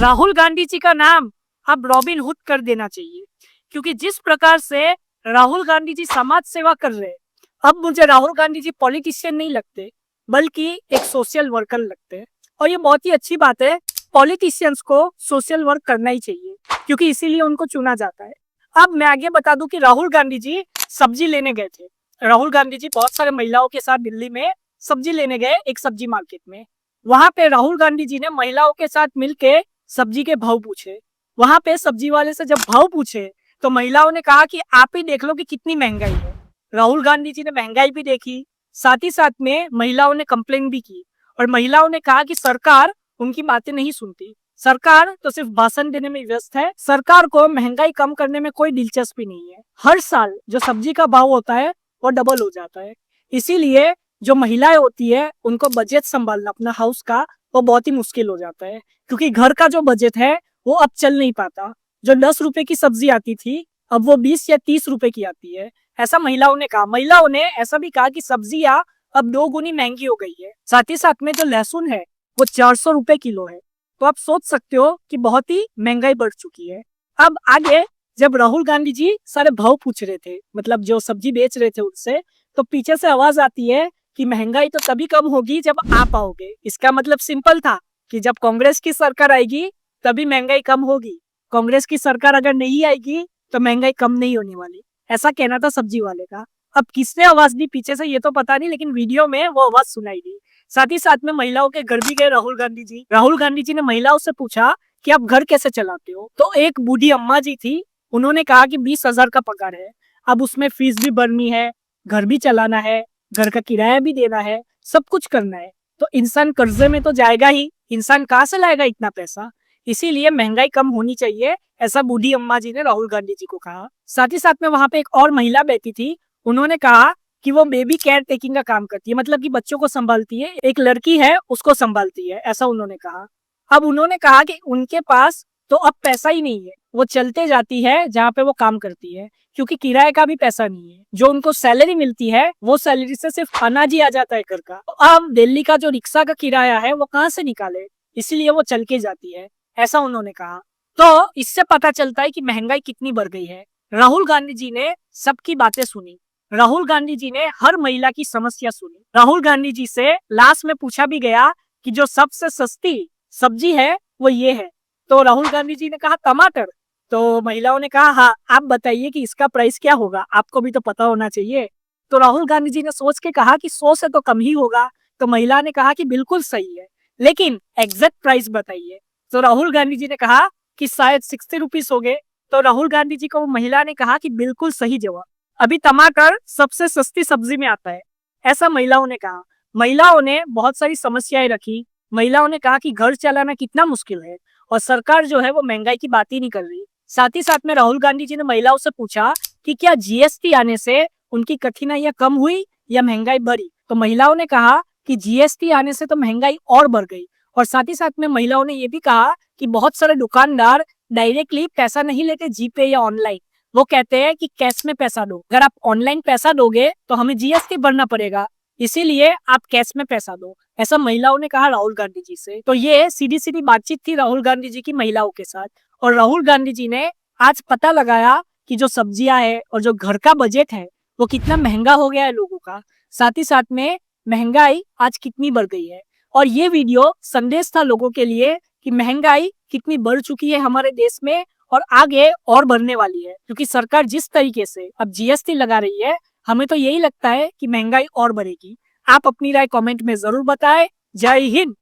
राहुल गांधी जी का नाम अब रॉबिन हुड कर देना चाहिए, क्योंकि जिस प्रकार से राहुल गांधी जी समाज सेवा कर रहे हैं, अब मुझे राहुल गांधी जी पॉलिटिशियन नहीं लगते बल्कि एक सोशल वर्कर लगते हैं। और ये बहुत ही अच्छी बात है, पॉलिटिशियंस को सोशल वर्क करना ही चाहिए क्योंकि इसीलिए उनको चुना जाता है। अब मैं आगे बता दूं कि राहुल गांधी जी सब्जी लेने गए थे। राहुल गांधी जी बहुत सारे महिलाओं के साथ दिल्ली में सब्जी लेने गए एक सब्जी मार्केट में। वहां पे राहुल गांधी जी ने महिलाओं के साथ मिलके सब्जी के भाव पूछे। वहां पे सब्जी वाले से जब भाव पूछे तो महिलाओं ने कहा कि आप ही देख लो कि कितनी महंगाई है। राहुल गांधी जी ने महंगाई भी देखी, साथ ही साथ में महिलाओं ने कंप्लेन भी की और महिलाओं ने कहा कि सरकार उनकी बातें नहीं सुनती, सरकार तो सिर्फ भाषण देने में व्यस्त है, सरकार को महंगाई कम करने में कोई दिलचस्पी नहीं है। हर साल जो सब्जी का भाव होता है वो डबल हो जाता है, इसीलिए जो महिलाएं होती है उनको बजट संभालना अपना हाउस का वो बहुत ही मुश्किल हो जाता है, क्योंकि घर का जो बजट है वो अब चल नहीं पाता। जो 10 रुपए की सब्जी आती थी अब वो 20 या 30 रुपए की आती है, ऐसा महिलाओं ने कहा। महिलाओं ने ऐसा भी कहा कि सब्जियां अब 2 गुनी महंगी हो गई है। साथ ही साथ में जो लहसुन है वो 400 रुपए किलो है। तो आप सोच सकते हो कि बहुत ही महंगाई बढ़ चुकी है। अब आगे जब राहुल गांधी जी सारे भाव पूछ रहे थे, मतलब जो सब्जी बेच रहे थे उनसे, तो पीछे से आवाज आती है कि महंगाई तो तभी कम होगी जब आप आओगे। इसका मतलब सिंपल था कि जब कांग्रेस की सरकार आएगी तभी महंगाई कम होगी, कांग्रेस की सरकार अगर नहीं आएगी तो महंगाई कम नहीं होने वाली, ऐसा कहना था सब्जी वाले का। अब किसने आवाज दी पीछे से ये तो पता नहीं, लेकिन वीडियो में वो आवाज सुनाई दी। साथ ही साथ में महिलाओं के घर भी गए राहुल गांधी जी। राहुल गांधी जी ने महिलाओं से पूछा कि आप घर कैसे चलाते हो। तो एक बूढ़ी अम्मा जी थी, उन्होंने कहा कि 20,000 का पगार है, अब उसमें फीस भी भरनी है, घर भी चलाना है, घर का किराया भी देना है, सब कुछ करना है, तो इंसान कर्जे में तो जाएगा ही, इंसान कहाँ से लाएगा इतना पैसा। इसीलिए महंगाई कम होनी चाहिए, ऐसा बूढ़ी अम्मा जी ने राहुल गांधी जी को कहा। साथ ही साथ में वहां पे एक और महिला बैठी थी, उन्होंने कहा कि वो बेबी केयर टेकिंग का काम करती है, मतलब कि बच्चों को संभालती है, एक लड़की है उसको संभालती है, ऐसा उन्होंने कहा। अब उन्होंने कहा कि उनके पास तो अब पैसा ही नहीं है, वो चलते जाती है जहाँ पे वो काम करती है, क्योंकि किराए का भी पैसा नहीं है। जो उनको सैलरी मिलती है वो सैलरी से सिर्फ अनाज ही आ जाता है घर का। तो अब दिल्ली का जो रिक्शा का किराया है वो कहाँ से निकाले, इसलिए वो चल के जाती है, ऐसा उन्होंने कहा। तो इससे पता चलता है कि महंगाई कितनी बढ़ गई है। राहुल गांधी जी ने सबकी बातें सुनी, राहुल गांधी जी ने हर महिला की समस्या सुनी। राहुल गांधी जी से लास्ट में पूछा भी गया कि जो सबसे सस्ती सब्जी है वो ये है, तो राहुल गांधी जी ने कहा टमाटर। तो महिलाओं ने कहा हाँ आप बताइए कि इसका प्राइस क्या होगा, आपको भी तो पता होना चाहिए। तो राहुल गांधी जी ने सोच के कहा कि 100 से तो कम ही होगा। तो महिला ने कहा कि बिल्कुल सही है, लेकिन एग्जैक्ट प्राइस बताइए। तो राहुल गांधी जी ने कहा कि शायद 60 रुपीज हो गए। तो राहुल गांधी जी को वो महिला ने कहा कि बिल्कुल सही जवाब, अभी टमाटर सबसे सस्ती सब्जी में आता है, ऐसा महिलाओं ने कहा। महिलाओं ने बहुत सारी समस्याएं रखी, महिलाओं ने कहा कि घर चलाना कितना मुश्किल है और सरकार जो है वो महंगाई की बात ही नहीं कर रही। साथ ही साथ में राहुल गांधी जी ने महिलाओं से पूछा कि क्या जीएसटी आने से उनकी कठिनाइयां कम हुई या महंगाई बढ़ी। तो महिलाओं ने कहा कि जीएसटी आने से तो महंगाई और बढ़ गई। और साथ ही साथ में महिलाओं ने ये भी कहा कि बहुत सारे दुकानदार डायरेक्टली पैसा नहीं लेते जीपे या ऑनलाइन, वो कहते हैं कि कैश में पैसा दो, अगर आप ऑनलाइन पैसा दोगे तो हमें जीएसटी भरना पड़ेगा, इसीलिए आप कैश में पैसा दो, ऐसा महिलाओं ने कहा राहुल गांधी जी से। तो ये सीधी सीधी बातचीत थी राहुल गांधी जी की महिलाओं के साथ। और राहुल गांधी जी ने आज पता लगाया कि जो सब्जियां है और जो घर का बजट है वो कितना महंगा हो गया है लोगों का, साथ ही साथ में महंगाई आज कितनी बढ़ गई है। और ये वीडियो संदेश था लोगों के लिए कि महंगाई कितनी बढ़ चुकी है हमारे देश में और आगे और बढ़ने वाली है, क्योंकि सरकार जिस तरीके से अब जीएसटी लगा रही है, हमें तो यही लगता है कि महंगाई और बढ़ेगी। आप अपनी राय कमेंट में जरूर बताएं। जय हिंद।